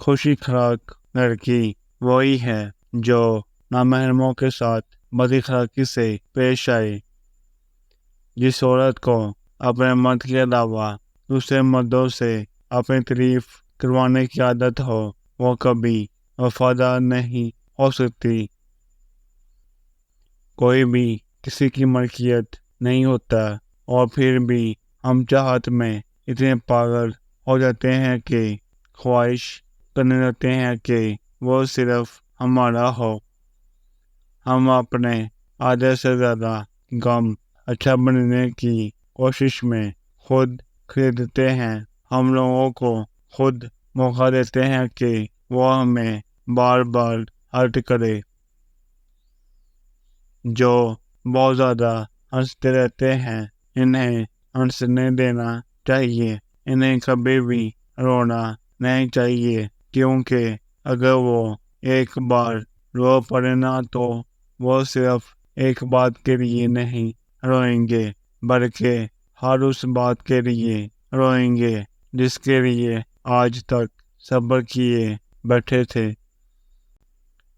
खुशी खुराक लड़की वही है जो नामहरमों के साथ बद अखलाकी से पेश आए। जिस औरत को अपने मर्द के अलावा दूसरे मर्दों से अपनी तारीफ करवाने की आदत हो, वो कभी वफादार नहीं हो सकती। कोई भी किसी की मलकियत नहीं होता, और फिर भी हम चाहत में इतने पागल हो जाते हैं कि ख्वाहिश करने लगते हैं कि वो सिर्फ हमारा हो। हम अपने आधे से ज़्यादा गम अच्छा बनने की कोशिश में खुद खरीदते हैं। हम लोगों को खुद मौका देते हैं कि वो हमें बार बार हर्ट करे। जो बहुत ज़्यादा हंसते रहते हैं, इन्हें हंसने देना चाहिए। इन्हें कभी भी रोना नहीं चाहिए, क्योंकि अगर वो एक बार रो पड़े ना तो वो सिर्फ एक बात के लिए नहीं रोएंगे, बल्कि हर उस बात के लिए रोएंगे जिसके लिए आज तक सब्र किए बैठे थे।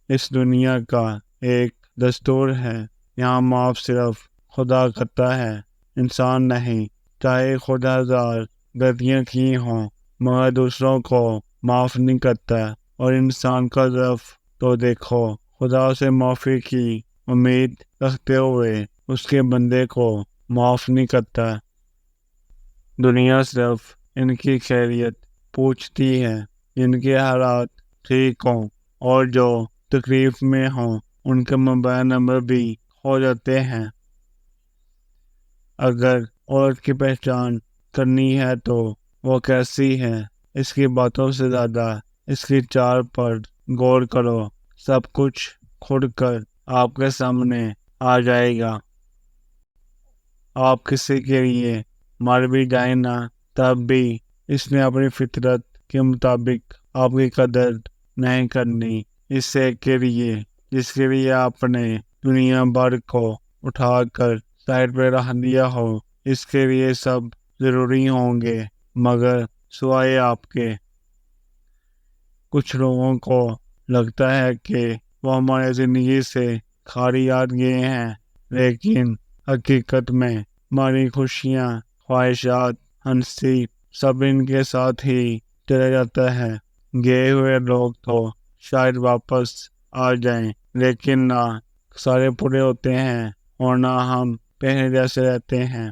इस दुनिया का एक दस्तूर है, यहाँ माफ सिर्फ खुदा करता है, इंसान नहीं। चाहे खुदा हजार गलतियाँ की हों, मगर दूसरों को माफ नहीं करता। और इंसान का ज़र्फ तो देखो, खुदा से माफ़ी की उम्मीद रखते हुए उसके बंदे को माफ नहीं करता। दुनिया सिर्फ इनकी खैरियत पूछती है, इनके हालात ठीक हों, और जो तकलीफ में हों उनके मोबाइल नंबर भी हो जाते हैं। अगर औरत की पहचान करनी है तो वो कैसी है, इसकी बातों से ज़्यादा इसकी चाल पर गौर करो। सब कुछ खुलकर आपके सामने आ जाएगा। आप किसी के लिए मर भी जाए ना, तब भी इसने अपनी फितरत के मुताबिक आपकी कदर नहीं करनी। इससे के लिए जिसके लिए आपने दुनिया भर को उठाकर साइड पे रख दिया हो, इसके लिए सब जरूरी होंगे, मगर सिवाय आपके। कुछ लोगों को लगता है कि वो हमारी जिंदगी से खाली याद गए हैं, लेकिन हकीकत में हमारी खुशियाँ, ख्वाहिशात, हंसी सब इनके साथ ही चला जाता है। गए हुए लोग तो शायद वापस आ जाएं, लेकिन ना सारे पूरे होते हैं और ना हम पहले जैसे रहते हैं।